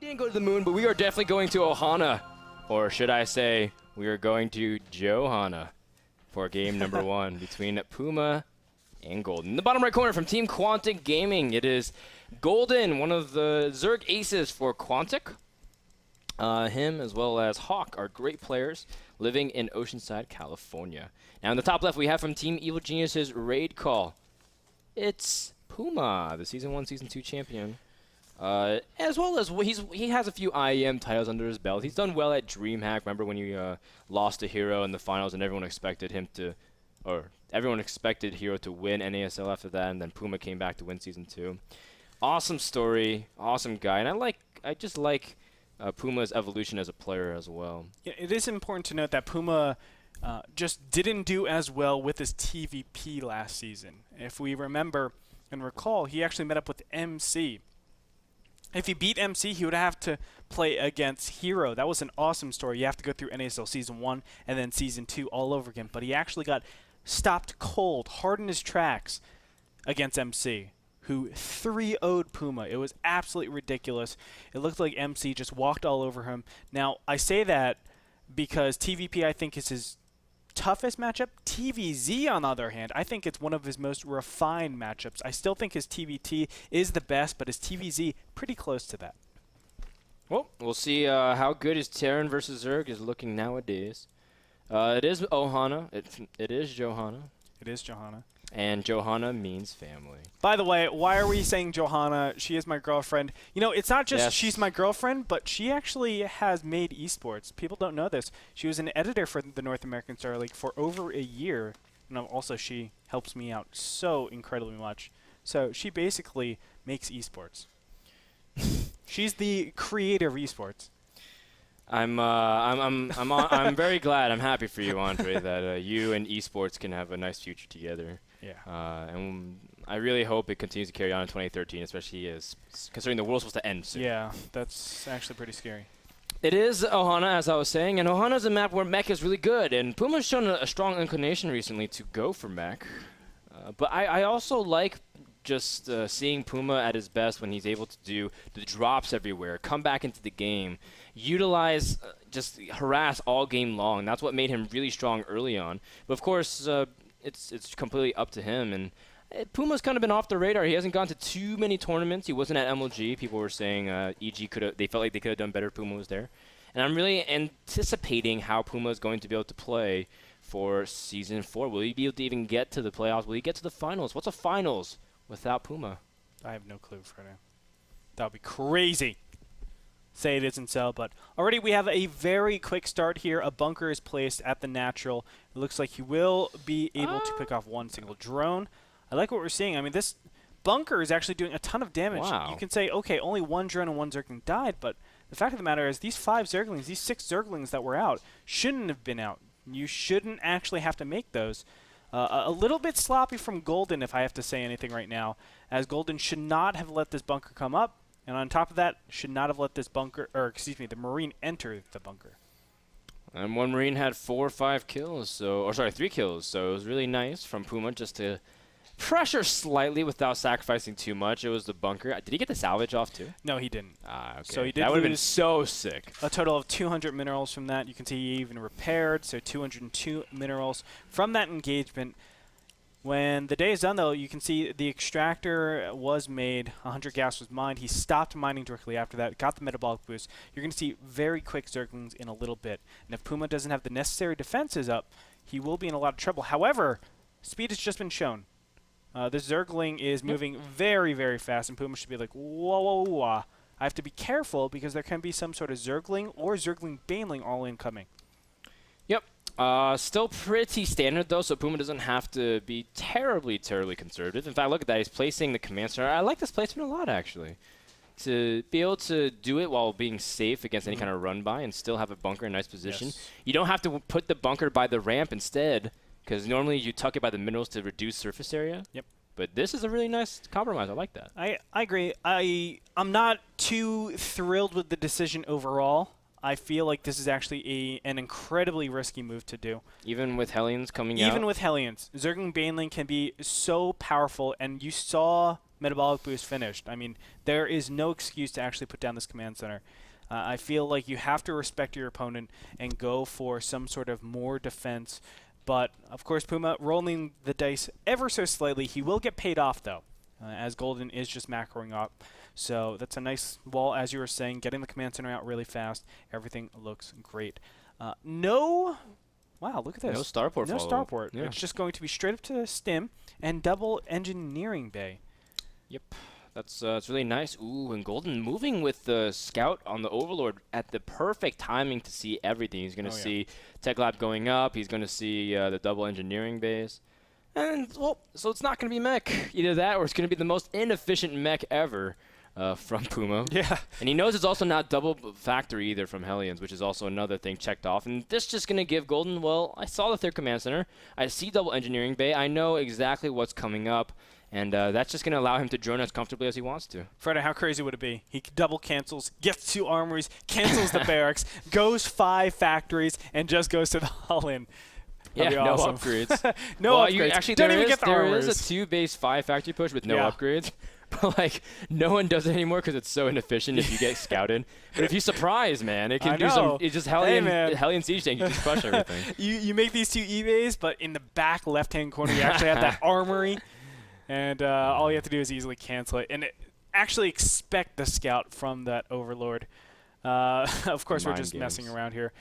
didn't go to the moon, but we are definitely going to Ohana. Or should I say, we are going to Johanna for game number 1 between PuMa and Golden. In the bottom right corner from Team Quantic Gaming, it is Golden, one of the Zerg aces for Quantic. Him as well as Hawk are great players living in Oceanside, California. Now in the top left, we have from Team Evil Genius's Raid Call. It's PuMa, the Season 1, Season 2 champion. As well as he has a few IEM titles under his belt. He's done well at DreamHack. Remember when you lost to Hero in the finals and everyone expected Hero to win NASL after that, and then PuMa came back to win Season 2. Awesome story, awesome guy, and I just like PuMa's evolution as a player as well. Yeah, it is important to note that PuMa just didn't do as well with his TVP last season. If we remember and recall, he actually met up with MC. If he beat MC, he would have to play against Hero. That was an awesome story. You have to go through NASL Season 1 and then Season 2 all over again. But he actually got stopped cold, hard in his tracks against MC, who 3-0'd PuMa. It was absolutely ridiculous. It looked like MC just walked all over him. Now, I say that because TVP, I think, is his toughest matchup. TVZ, on the other hand, I think it's one of his most refined matchups. I still think his TVT is the best, but his TVZ pretty close to that. Well, we'll see how good his Terran versus Zerg is looking nowadays. It is Ohana. It is Johanna. It is Johanna. And Johanna means family. By the way, why are we saying Johanna? She is my girlfriend. You know, it's not just she's my girlfriend, but she actually has made esports. People don't know this. She was an editor for the North American Star League for over a year. And also, she helps me out so incredibly much. So she basically makes esports. She's the creator of esports. I'm very glad. I'm happy for you, Andre, that you and esports can have a nice future together. Yeah. And I really hope it continues to carry on in 2013, especially considering the world's supposed to end soon. Yeah, that's actually pretty scary. It is Ohana, as I was saying, and Ohana's a map where mech is really good, and PuMa's shown a strong inclination recently to go for mech. But I also like just seeing PuMa at his best when he's able to do the drops everywhere, come back into the game, utilize, just harass all game long. That's what made him really strong early on. But of course, it's completely up to him. And PuMa's kind of been off the radar. He hasn't gone to too many tournaments. He wasn't at MLG. People were saying they felt like they could have done better if PuMa was there. And I'm really anticipating how PuMa is going to be able to play for Season 4. Will he be able to even get to the playoffs? Will he get to the finals? What's a finals without PuMa? I have no clue, Fredo. That would be crazy. Say it isn't so, but already we have a very quick start here. A bunker is placed at the natural. It looks like he will be able to pick off one single drone. I like what we're seeing. I mean, this bunker is actually doing a ton of damage. Wow. You can say, okay, only one drone and one Zergling died, but the fact of the matter is these 5 Zerglings, these 6 Zerglings that were out, shouldn't have been out. You shouldn't actually have to make those. A little bit sloppy from Golden, if I have to say anything right now, as Golden should not have let this bunker come up. And on top of that, should not have let this bunker, or excuse me, the Marine enter the bunker. And one Marine had 4 or 5 kills, or 3 kills. So it was really nice from PuMa just to pressure slightly without sacrificing too much. It was the bunker. Did he get the salvage off too? No, he didn't. Okay. So he did that would have been so sick. A total of 200 minerals from that. You can see he even repaired, so 202 minerals from that engagement. When the day is done, though, you can see the extractor was made, 100 gas was mined. He stopped mining directly after that, got the metabolic boost. You're going to see very quick Zerglings in a little bit. And if PuMa doesn't have the necessary defenses up, he will be in a lot of trouble. However, speed has just been shown. The Zergling is moving very, very fast, and PuMa should be like, whoa, whoa, whoa. I have to be careful because there can be some sort of Zergling or Zergling Baneling all incoming. Yep. Still pretty standard, though, so PuMa doesn't have to be terribly, terribly conservative. In fact, look at that. He's placing the command center. I like this placement a lot, actually. To be able to do it while being safe against any kind of run-by and still have a bunker in a nice position. Yes. You don't have to put the bunker by the ramp instead, because normally you tuck it by the minerals to reduce surface area. Yep. But this is a really nice compromise. I like that. I agree. I'm not too thrilled with the decision overall. I feel like this is actually an incredibly risky move to do. Even with Hellions coming out? Even with Hellions. Zergling Baneling can be so powerful, and you saw metabolic boost finished. I mean, there is no excuse to actually put down this command center. I feel like you have to respect your opponent and go for some sort of more defense. But, of course, PuMa rolling the dice ever so slightly. He will get paid off, though, as Golden is just macroing up. So that's a nice wall, as you were saying, getting the command center out really fast. Everything looks great. Wow, look at this. No starport. No starport. Yeah. It's just going to be straight up to Stim and double engineering bay. Yep. That's it's really nice. Ooh, and Golden moving with the scout on the Overlord at the perfect timing to see everything. He's going to see Tech Lab going up. He's going to see the double engineering base. And, well, so it's not going to be mech. Either that or it's going to be the most inefficient mech ever from PuMa. Yeah. And he knows it's also not double factory either from Hellions, which is also another thing checked off. And this just going to give Golden, well, I saw the third command center. I see double engineering bay. I know exactly what's coming up. And that's just going to allow him to drone as comfortably as he wants to. Fredo, how crazy would it be? He double cancels, gets 2 armories, cancels the barracks, goes 5 factories, and just goes to the all-in. Yeah, no awesome. Upgrades. No upgrades. Actually, Don't there even get the armors. is a 2 base 5 factory push with no upgrades. But, like, no one does it anymore because it's so inefficient if you get scouted. But if you surprise, man, it can do some. It's just Hellion Siege tank. You just crush everything. You make these 2 E-bays, but in the back left-hand corner, you actually have that armory. And all you have to do is easily cancel it. And actually expect the scout from that Overlord. Of course, we're just messing around here.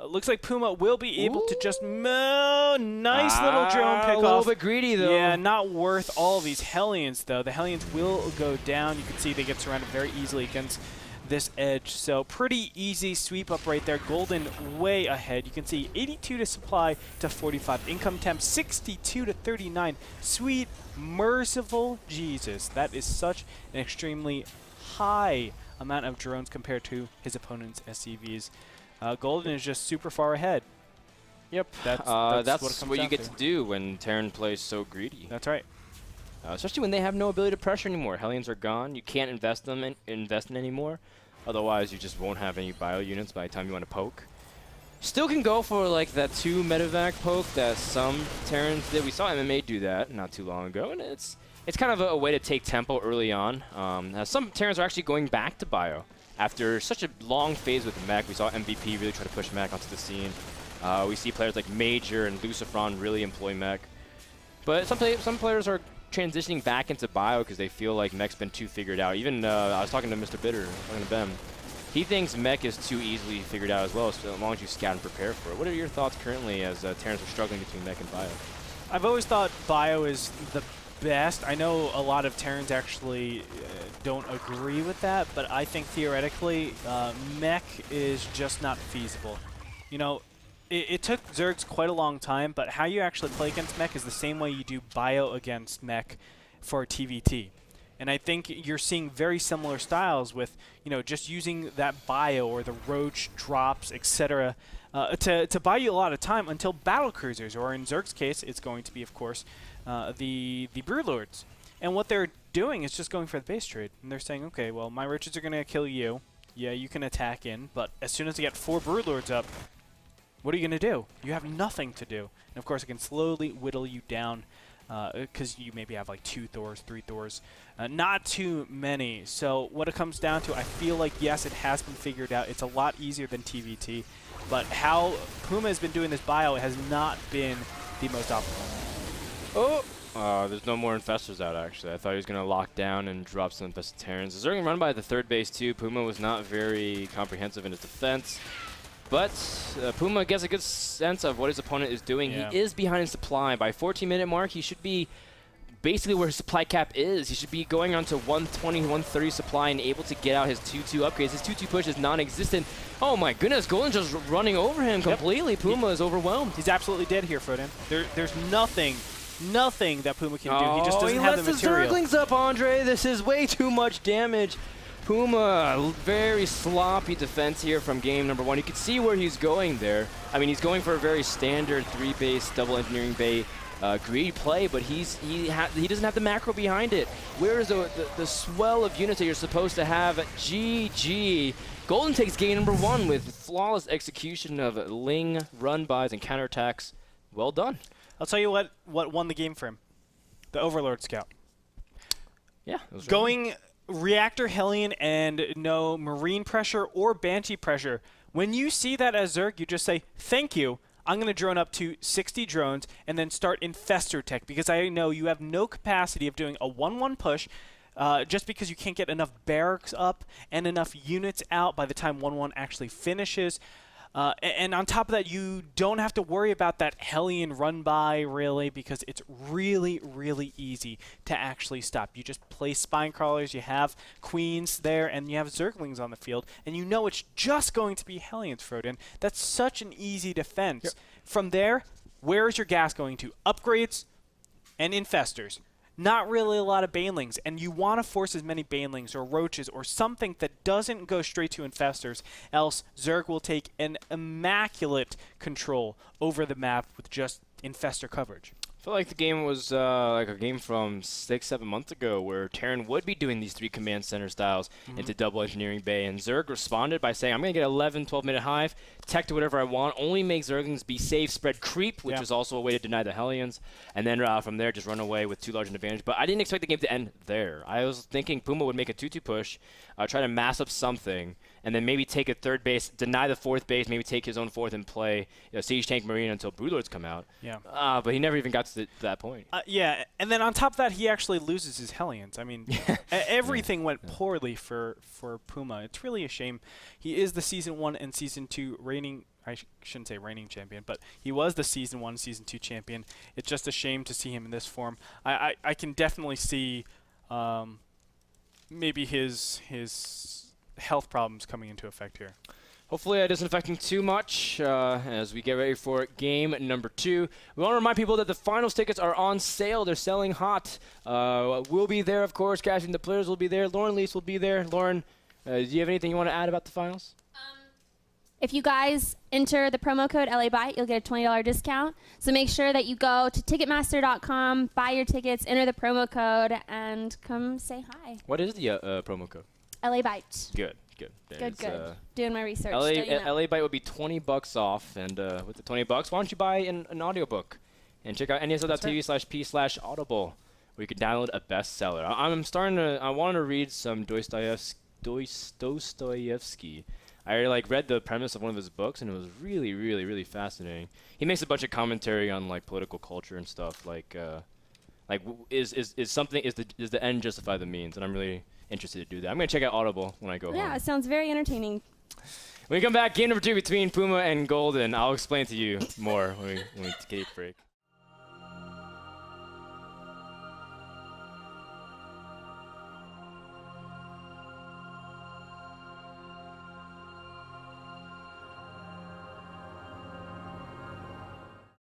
Looks like PuMa will be able to just nice little drone pickoff. A little bit greedy, though. Yeah, not worth all of these Hellions, though. The Hellions will go down. You can see they get surrounded very easily against this edge. So pretty easy sweep up right there. Golden way ahead. You can see 82 to supply to 45. Income temp 62 to 39. Sweet, merciful Jesus. That is such an extremely high amount of drones compared to his opponent's SCVs. Golden is just super far ahead. Yep. That's what you get to do when Terran plays so greedy. That's right. Especially when they have no ability to pressure anymore. Hellions are gone. You can't invest in anymore. Otherwise, you just won't have any bio units by the time you want to poke. Still can go for like that 2 medevac poke that some Terrans did. We saw MMA do that not too long ago, and it's kind of a way to take tempo early on. Some Terrans are actually going back to bio after such a long phase with mech. We saw MVP really try to push mech onto the scene. We see players like Major and Lucifron really employ mech. But some players are transitioning back into bio because they feel like mech's been too figured out. Even I was talking to Mr. Bitter, talking to Ben. He thinks mech is too easily figured out as well, so as long as you scout and prepare for it. What are your thoughts currently as Terrans are struggling between mech and bio? I've always thought bio is the best. I know a lot of Terrans actually don't agree with that, but I think theoretically mech is just not feasible. You know, it took Zergs quite a long time, but how you actually play against mech is the same way you do bio against mech for TVT. And I think you're seeing very similar styles with, you know, just using that bio or the roach drops, etc., to buy you a lot of time until battle cruisers, or in Zerg's case, it's going to be, of course, the Broodlords. And what they're doing is just going for the base trade. And they're saying, okay, well, my roaches are going to kill you. Yeah, you can attack in, but as soon as you get 4 Broodlords up, what are you going to do? You have nothing to do. And of course, it can slowly whittle you down because you maybe have like 2 Thors, 3 Thors. Not too many. So what it comes down to, I feel like, yes, it has been figured out. It's a lot easier than TVT. But how PuMa has been doing this bio has not been the most optimal. Oh! There's no more Infestors out, actually. I thought he was going to lock down and drop some Infested Terrans. Zerg run by the 3rd base, too. PuMa was not very comprehensive in his defense. But PuMa gets a good sense of what his opponent is doing. Yeah. He is behind in supply. By 14-minute mark, he should be basically where his supply cap is. He should be going on to 120, 130 supply and able to get out his 2-2 upgrades. His 2-2 push is non-existent. Oh my goodness, Golden's just running over him completely. PuMa is overwhelmed. He's absolutely dead here, Froden. There's nothing that PuMa can do. He just doesn't have the material. He lets the Zerglings up, Andre. This is way too much damage. PuMa, very sloppy defense here from game number 1. You can see where he's going there. I mean, he's going for a very standard 3-base double engineering bay greedy play, but he doesn't have the macro behind it. Where is the swell of units that you're supposed to have? GG. Golden takes game number 1 with flawless execution of Ling, run-bys, and counterattacks. Well done. I'll tell you what won the game for him. The Overlord Scout. Yeah. It was Going Reactor Hellion and no Marine pressure or Banshee pressure. When you see that as Zerg, you just say, thank you. I'm going to drone up to 60 drones and then start Infestor Tech because I know you have no capacity of doing a 1-1 push just because you can't get enough barracks up and enough units out by the time 1-1 actually finishes. And on top of that, you don't have to worry about that Hellion run by, really, because it's really, really easy to actually stop. You just place Spine Crawlers, you have Queens there, and you have Zerglings on the field, and you know it's just going to be Hellions, Froden. That's such an easy defense. Yep. From there, where is your gas going to? Upgrades and Infestors. Not really a lot of Banelings, and you want to force as many Banelings or Roaches or something that doesn't go straight to Infestors, else Zerg will take an immaculate control over the map with just Infestor coverage. I feel like the game was like a game from 6-7 months ago where Terran would be doing these 3 command center styles into double engineering bay, and Zerg responded by saying, I'm going to get 11, 12-minute hive, tech to whatever I want, only make Zerglings be safe, spread creep, which is also a way to deny the Hellions, and then from there just run away with too large an advantage. But I didn't expect the game to end there. I was thinking PuMa would make a 2-2 push, try to mass up something, and then maybe take a 3rd base, deny the 4th base, maybe take his own 4th and play Siege Tank Marine until Broodlords come out. Yeah. But he never even got to that point. Yeah, and then on top of that, he actually loses his Hellions. I mean, everything went poorly for PuMa. It's really a shame. He is the Season 1 and Season 2 reigning, I shouldn't say reigning champion, but he was the Season 1, Season 2 champion. It's just a shame to see him in this form. I can definitely see maybe his health problems coming into effect here. Hopefully that isn't affecting too much as we get ready for game number 2. We want to remind people that the finals tickets are on sale. They're selling hot. We'll be there, of course. Cashing the players will be there. Lauren Lease will be there. Lauren, do you have anything you want to add about the finals? If you guys enter the promo code LABYTE, you'll get a $20 discount. So make sure that you go to Ticketmaster.com, buy your tickets, enter the promo code, and come say hi. What is the promo code? LABYTE. Good. Good. Doing my research. LA Byte would be $20 off, and with the $20, why don't you buy an audiobook and check out NASL.tv/P/Audible, where you can download a bestseller. I wanted to read some Dostoevsky. I read the premise of one of his books, and it was really, really, really fascinating. He makes a bunch of commentary on political culture and stuff. Is the end justify the means? And I'm really interested to do that. I'm going to check out Audible when I go home. Yeah, it sounds very entertaining. When we come back, game number 2 between PuMa and Golden. I'll explain to you more when we take a break.